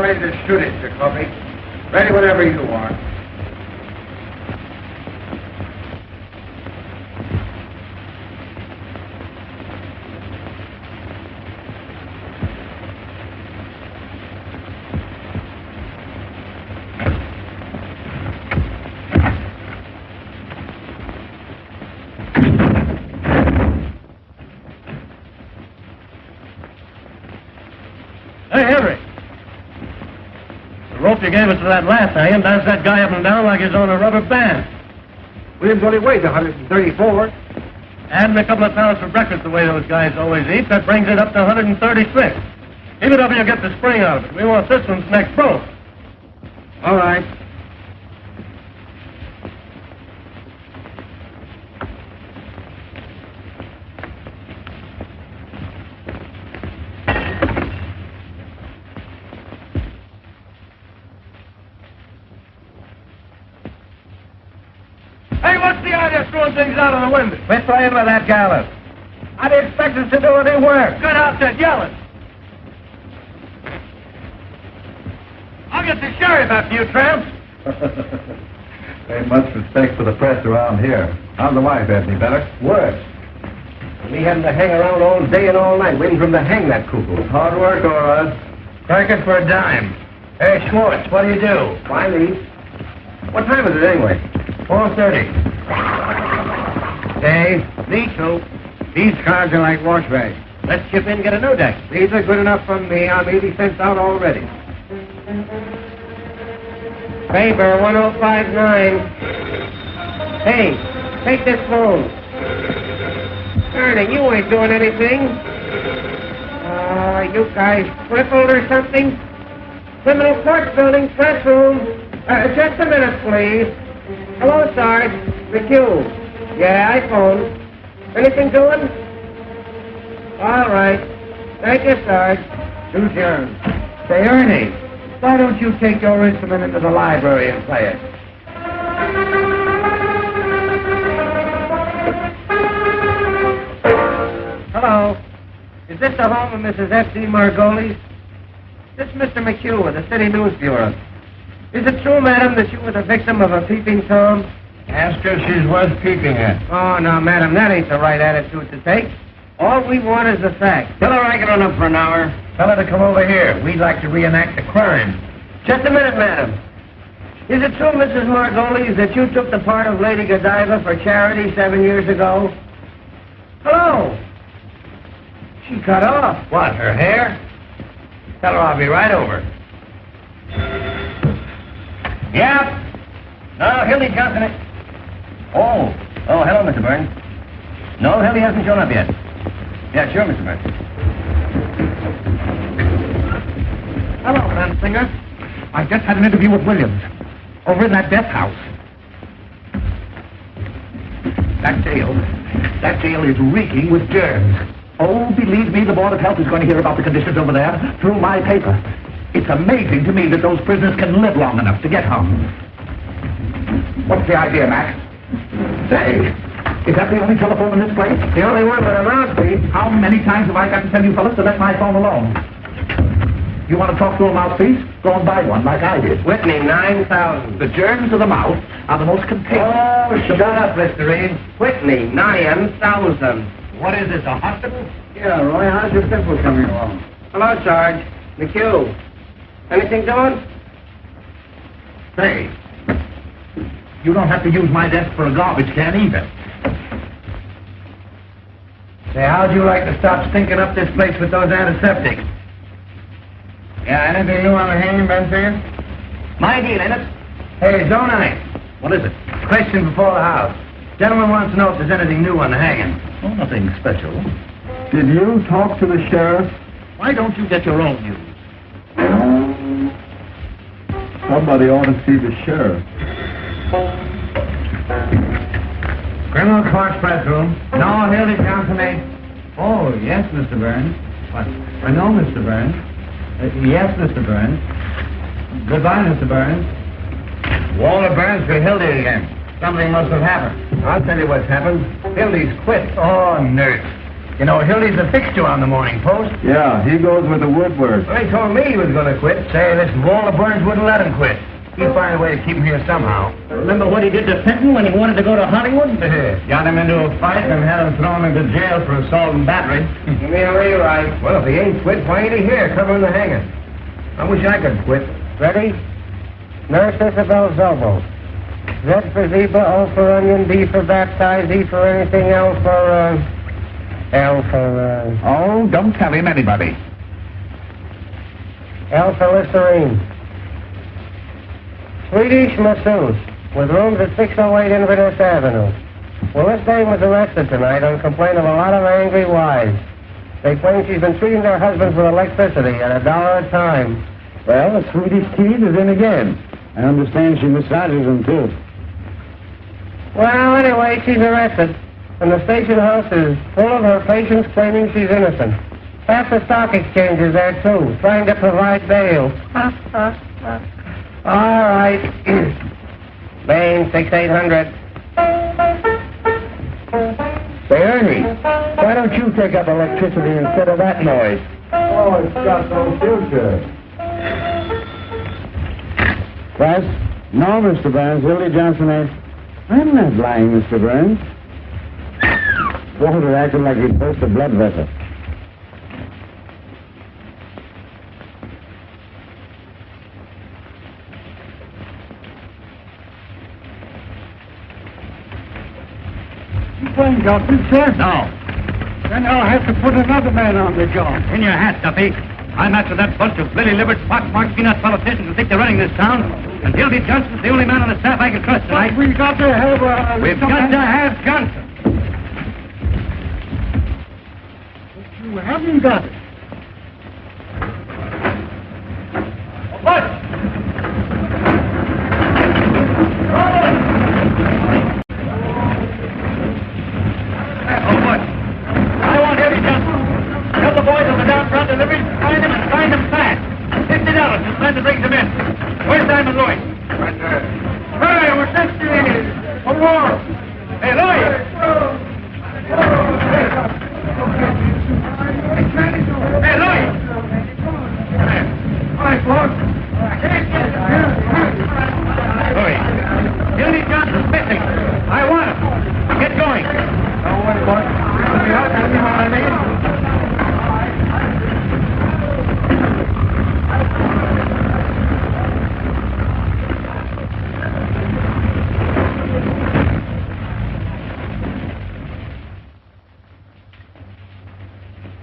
ready to shoot it, Jacoby. Ready whenever you are. Hey, Henry. The rope you gave us for that last hanging bounce that guy up and down like he's on a rubber band. Williams only weighs 134. Adding a couple of pounds for breakfast the way those guys always eat, that brings it up to 136. Keep it up and you'll get the spring out of it. We want this one's next broke. All right. Hey, what's the idea of throwing things out of the window? Quit playing with that gallows. How do you expect us to do any work? Good outfit yelling. I'll get the sheriff after you, tramps. Ain't much respect for the press around here. How's the wife, Anthony? Better? Worse. We having to hang around all day and all night waiting for him to hang that cuckoo. Hard work, all right. Crack it for a dime. Hey, Schwartz, what do you do? Why leave? What time is it anyway? 4:30. Dave, me too. These cars are like wash bags. Let's chip in and get a new deck. These are good enough for me. I'm 80 cents out already. Paper 1059. Hey, take this phone. Ernie, you ain't doing anything. You guys crippled or something? Criminal Court Building, press room. Just a minute, please. Hello, Sarge. McHugh. Yeah, I phoned. Anything doing? All right. Thank you, Sarge. Two germs. Say, Ernie, why don't you take your instrument into the library and play it? Hello. Is this the home of Mrs. F.D. Margolis? This is Mr. McHugh of the City News Bureau. Is it true, madam, that you were the victim of a peeping Tom? Ask her if she's worth peeping at. Oh, no, madam, that ain't the right attitude to take. All we want is the facts. Tell her I can run up for an hour. Tell her to come over here. We'd like to reenact the crime. Just a minute, madam. Is it true, Mrs. Margolis, that you took the part of Lady Godiva for charity 7 years ago? Hello. She cut off. What, her hair? Tell her I'll be right over. Yeah. No, Hildy Johnson. Oh, hello, Mr. Burns. No, Hildy hasn't shown up yet. Yeah, sure, Mr. Burns. Hello, Mansinger. I just had an interview with Williams over in that death house. That jail is reeking with germs. Oh, believe me, the Board of Health is going to hear about the conditions over there through my paper. It's amazing to me that those prisoners can live long enough to get hung. What's the idea, Mac? Say, is that the only telephone in this place? The only one with a mouthpiece. How many times have I got to tell you fellas to let my phone alone? You want to talk to a mouthpiece? Go and buy one like I did. Whitney, 9,000. The germs of the mouth are the most contagious. Oh, shut up, Mr. Reed. Whitney, 9,000. What is this, a hospital? Yeah, Roy, how's your pimple coming along? Hello, Sarge. McHugh. Anything doing? Say, you don't have to use my desk for a garbage can either. Say, how'd you like to stop stinking up this place with those antiseptics? Yeah, anything new on the hanging, Bensinger? My deal, ain't it? Hey, Zone 9. What is it? Question before the house. Gentleman wants to know if there's anything new on the hanging. Oh, nothing special. Did you talk to the sheriff? Why don't you get your own news? Somebody ought to see the sheriff. Criminal Court press room. No, Hildy Johnson ain't. Oh, yes, Mr. Burns. What? I know, Mr. Burns. Yes, Mr. Burns. Goodbye, Mr. Burns. Walter Burns for Hildy again. Something must have happened. I'll tell you what's happened. Hildy's quit. Oh, nurse. You know, Hildy's a fixture on the Morning Post. Yeah, he goes with the woodwork. Well, he told me he was going to quit. Say, listen, all the Burns wouldn't let him quit. He'd find a way to keep him here somehow. Remember what he did to Fenton when he wanted to go to Hollywood? Got him into a fight and had him thrown into jail for assault and battery. You mean right? Well, if he ain't quit, why ain't he here covering the hanging? I wish I could quit. Ready? Nurse Isabel's elbow. Z for zebra, O for onion, B for baptize, E for anything, L for, Oh, don't tell him anybody. L for Listerine. Swedish masseuse, with rooms at 608 Inverness Avenue. Well, this dame was arrested tonight on complaint of a lot of angry wives. They claim she's been treating their husbands with electricity at $1 a time. Well, the Swedish Coed is in again. I understand she massages them, too. Well, anyway, she's arrested, and the station house is full of her patients claiming she's innocent. Half the stock exchange is there, too, trying to provide bail. All right. Bain, 6-800. Say, Ernie, why don't you take up electricity instead of that noise? Oh, it's got no future. Class? No, Mr. Burns. Hildy Johnson asked. I'm not lying, Mr. Burns. Walter acted like he'd burst a blood vessel. You playing Johnson, sir? No. Then I'll have to put another man on the job. In your hat, Duffy. I'm after that bunch of lily-livered, pock-marked peanut politicians who think they're running this town. And Hildy Johnson's the only man on the staff I can trust tonight. We've got to have We've got to have Johnson. But you haven't got it. What? Oh, what? I want Hildy Johnson. Tell the boys on the down front delivery to find him and find him fast. $50 to send to bring them in. Where's Diamond Louis? Right there. Hey, we're 60. One more. Hey, Louis. Hey, Louis. All right, boss. Louis. Hildy Johnson's missing. I want him. Get going. Don't worry, boss. I'll be out. You know what I mean?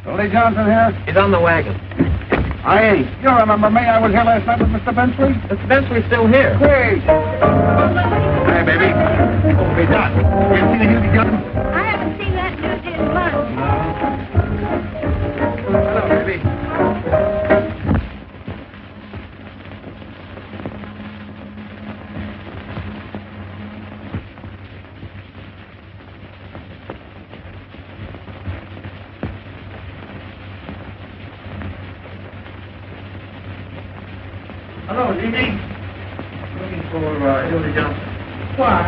Hildy Johnson here? He's on the wagon. I ain't. You remember me? I was here last night with Mr. Bensley. Mr. Bensley's still here. Great. Hey, baby. What will be done? You see the Hildy Johnson? I haven't seen that news in months. Hello, baby. Hello, Jimmy. Looking for Hildy Johnson. Why?